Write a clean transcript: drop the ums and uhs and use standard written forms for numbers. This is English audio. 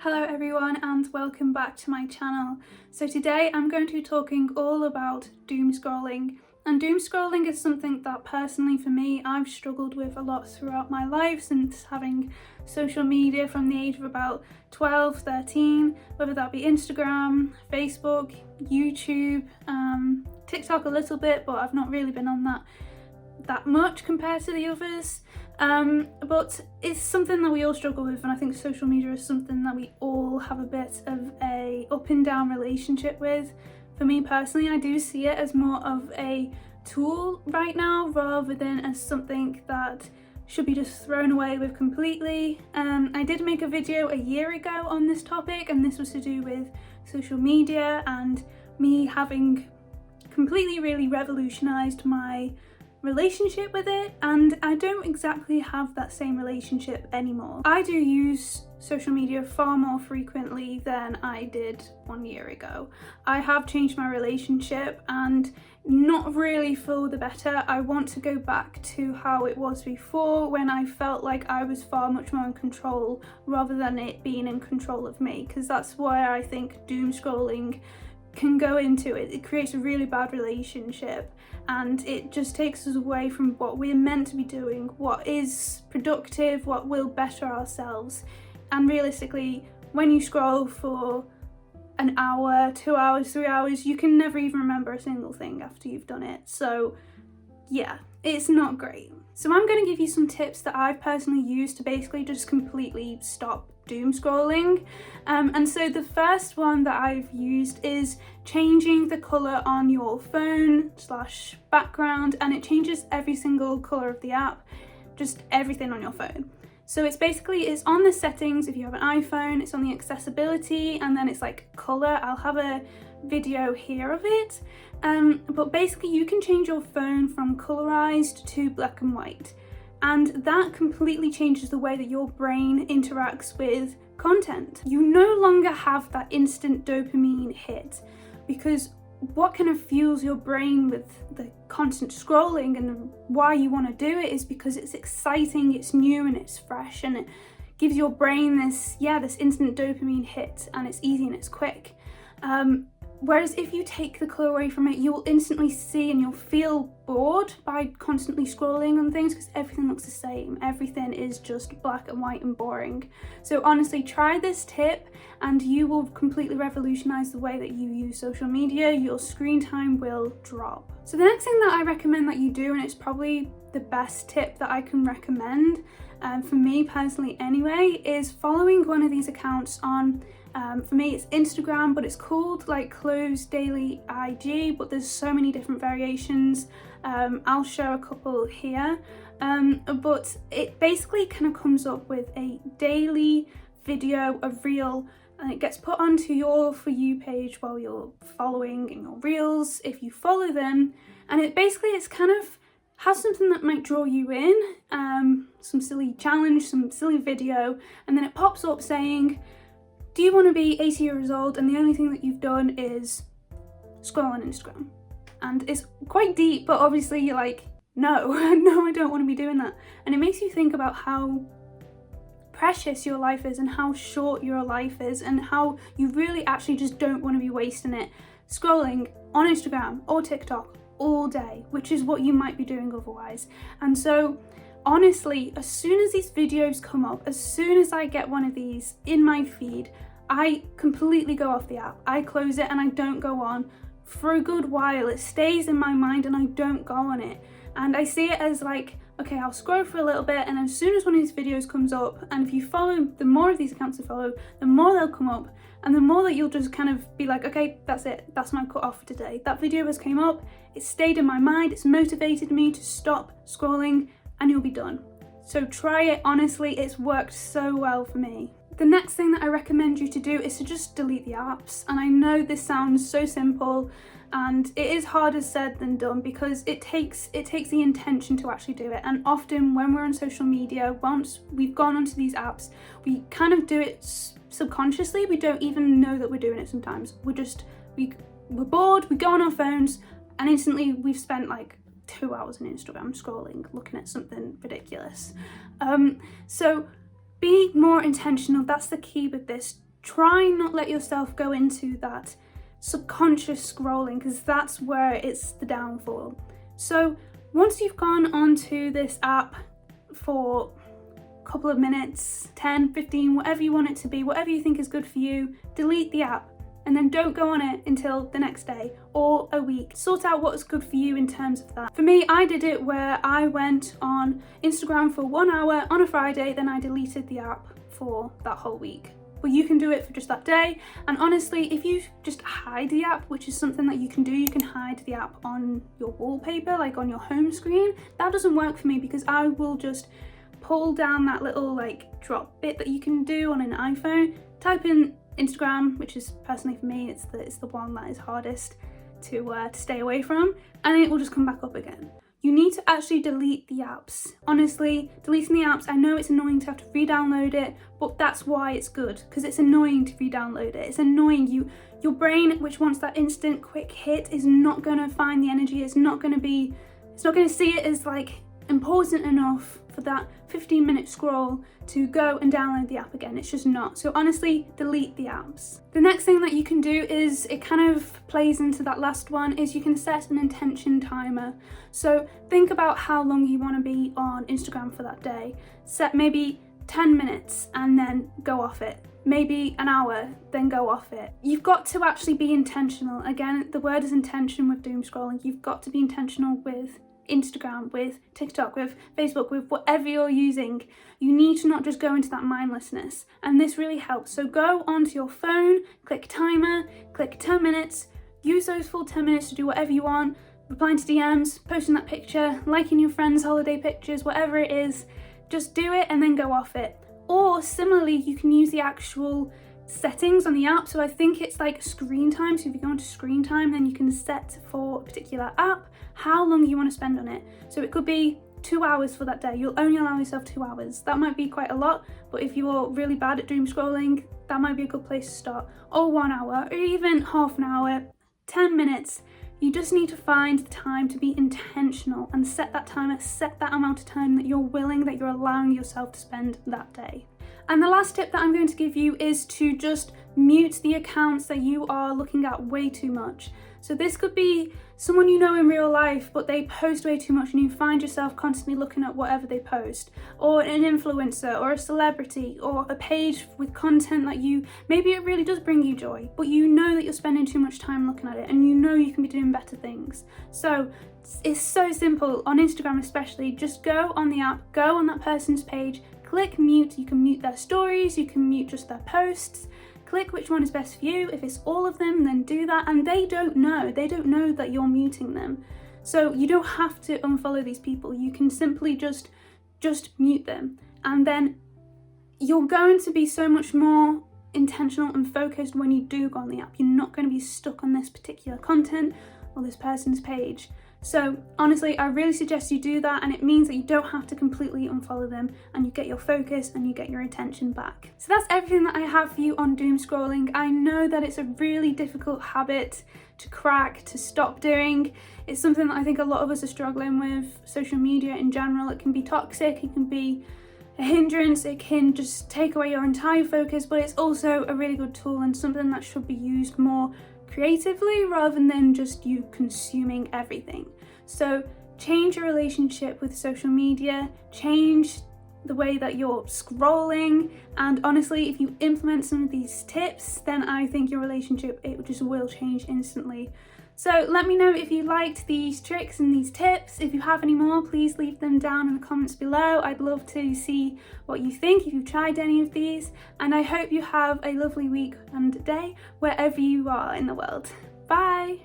Hello everyone and welcome back to my channel. So today I'm going to be talking all about doom scrolling. And doom scrolling is something that personally for me I've struggled with a lot throughout my life since having social media from the age of about 12, 13, whether that be Instagram, Facebook, YouTube, TikTok a little bit, but I've not really been on that much compared to the others. But it's something that we all struggle with, and I think social media is something that we all have a bit of a up and down relationship with. For me personally, I do see it as more of a tool right now rather than as something that should be just thrown away with completely. I did make a video a year ago on this topic, and this was to do with social media and me having completely really revolutionized my relationship with it, and I don't exactly have that same relationship anymore. I do use social media far more frequently than I did 1 year ago. I have changed my relationship, and not really for the better. I want to go back to how it was before, when I felt like I was far much more in control rather than it being in control of me, because that's where I think doom scrolling can go into it. It creates a really bad relationship, and it just takes us away from what we're meant to be doing, what is productive, what will better ourselves. And realistically, when you scroll for an hour, 2 hours, 3 hours, you can never even remember a single thing after you've done it. So yeah, it's not great. So I'm going to give you some tips that I've personally used to basically just completely stop doom scrolling. And so the first one that I've used is changing the colour on your phone / background, and it changes every single colour of the app, just everything on your phone. So it's on the settings. If you have an iPhone, it's on the accessibility, and then it's like colour. I'll have a video here of it. But basically you can change your phone from colorized to black and white, and that completely changes the way that your brain interacts with content. You no longer have that instant dopamine hit, because what kind of fuels your brain with the constant scrolling and why you want to do it is because it's exciting, it's new and it's fresh, and it gives your brain this instant dopamine hit, and it's easy and it's quick. Whereas if you take the colour away from it, you'll instantly see and you'll feel bored by constantly scrolling on things, because everything looks the same. Everything is just black and white and boring. So honestly, try this tip and you will completely revolutionise the way that you use social media. Your screen time will drop. So the next thing that I recommend that you do, and it's probably the best tip that I can recommend, for me personally anyway, is following one of these accounts on for me it's Instagram, but it's called like Closed Daily IG, but there's so many different variations. I'll show a couple here, but it basically kind of comes up with a daily video, a reel, and it gets put onto your For You page while you're following in your reels if you follow them, and it's kind of has something that might draw you in, some silly challenge, some silly video, and then it pops up saying, do you want to be 80 years old and the only thing that you've done is scroll on Instagram? And it's quite deep, but obviously you're like, no, no, I don't want to be doing that. And it makes you think about how precious your life is and how short your life is, and how you really actually just don't want to be wasting it scrolling on Instagram or TikTok all day, which is what you might be doing otherwise. And so honestly, as soon as these videos come up, as soon as I get one of these in my feed, I completely go off the app. I close it and I don't go on for a good while. It stays in my mind and I don't go on it. And I see it as like, okay, I'll scroll for a little bit, and as soon as one of these videos comes up, and if you follow, the more of these accounts you follow, the more they'll come up, and the more that you'll just kind of be like, okay, that's it, that's my cut off for today. That video has came up, it stayed in my mind, it's motivated me to stop scrolling, and you'll be done. So try it, honestly, it's worked so well for me. The next thing that I recommend you to do is to just delete the apps. And I know this sounds so simple, and it is harder said than done, because it takes the intention to actually do it. And often when we're on social media, once we've gone onto these apps, we kind of do it subconsciously. We don't even know that we're doing it sometimes. We're bored, we go on our phones, and instantly we've spent like 2 hours on Instagram scrolling, looking at something ridiculous. So be more intentional. That's the key with this. try not let yourself go into that subconscious scrolling, because that's where it's the downfall. So once you've gone onto this app for a couple of minutes, 10, 15, whatever you want it to be, whatever you think is good for you, delete the app. And then don't go on it until the next day or a week. Sort out what's good for you in terms of that. For me, I did it where I went on Instagram for 1 hour on a Friday, then I deleted the app for that whole week. But you can do it for just that day. And honestly, if you just hide the app, which is something that you can do, you can hide the app on your wallpaper, like on your home screen. That doesn't work for me because I will just pull down that little like drop bit that you can do on an iPhone, type in Instagram, which is personally for me, it's the one that is hardest to stay away from, and it will just come back up again. You need to actually delete the apps. Honestly, deleting the apps, I know it's annoying to have to re-download it, but that's why it's good, because it's annoying to re-download it. It's annoying. Your brain, which wants that instant quick hit, is not going to find the energy. It's not going to see it as like important enough for that 15-minute scroll to go and download the app again. It's just not. So honestly, delete the apps. The next thing that you can do is, it kind of plays into that last one, is you can set an intention timer. So think about how long you want to be on Instagram for that day. Set maybe 10 minutes and then go off it. Maybe an hour, then go off it. You've got to actually be intentional. Again, the word is intention with doom scrolling. You've got to be intentional with Instagram, with TikTok, with Facebook, with whatever you're using. You need to not just go into that mindlessness, and this really helps. So go onto your phone, click timer, click 10 minutes, use those full 10 minutes to do whatever you want, replying to DMs, posting that picture, liking your friends' holiday pictures, whatever it is, just do it and then go off it. Or similarly, you can use the actual settings on the app. So I think it's like screen time. So if you go into screen time, then you can set for a particular app how long you want to spend on it. So it could be 2 hours for that day. You'll only allow yourself 2 hours. That might be quite a lot, but if you're really bad at doom scrolling, that might be a good place to start. Or 1 hour, or even half an hour, 10 minutes. You just need to find the time to be intentional and set that timer, set that amount of time that you're allowing yourself to spend that day. And the last tip that I'm going to give you is to just mute the accounts that you are looking at way too much. So this could be someone you know in real life, but they post way too much and you find yourself constantly looking at whatever they post. Or an influencer, or a celebrity, or a page with content that maybe it really does bring you joy, but you know that you're spending too much time looking at it and you know you can be doing better things. So it's so simple, on Instagram especially, just go on the app, go on that person's page, click mute. You can mute their stories, you can mute just their posts. Click which one is best for you. If it's all of them, then do that. And they don't know that you're muting them. So you don't have to unfollow these people. You can simply just mute them. And then you're going to be so much more intentional and focused when you do go on the app. You're not going to be stuck on this particular content or this person's page. So honestly, I really suggest you do that, and it means that you don't have to completely unfollow them and you get your focus and you get your attention back. So that's everything that I have for you on doom scrolling. I know that it's a really difficult habit to crack, to stop doing. It's something that I think a lot of us are struggling with. Social media in general, it can be toxic, it can be a hindrance, it can just take away your entire focus, but it's also a really good tool and something that should be used more creatively rather than just you consuming everything. So change your relationship with social media, change the way that you're scrolling, and honestly, if you implement some of these tips, then I think your relationship, it just will change instantly. So let me know if you liked these tricks and these tips. If you have any more, please leave them down in the comments below. I'd love to see what you think if you've tried any of these, and I hope you have a lovely week and day wherever you are in the world. Bye!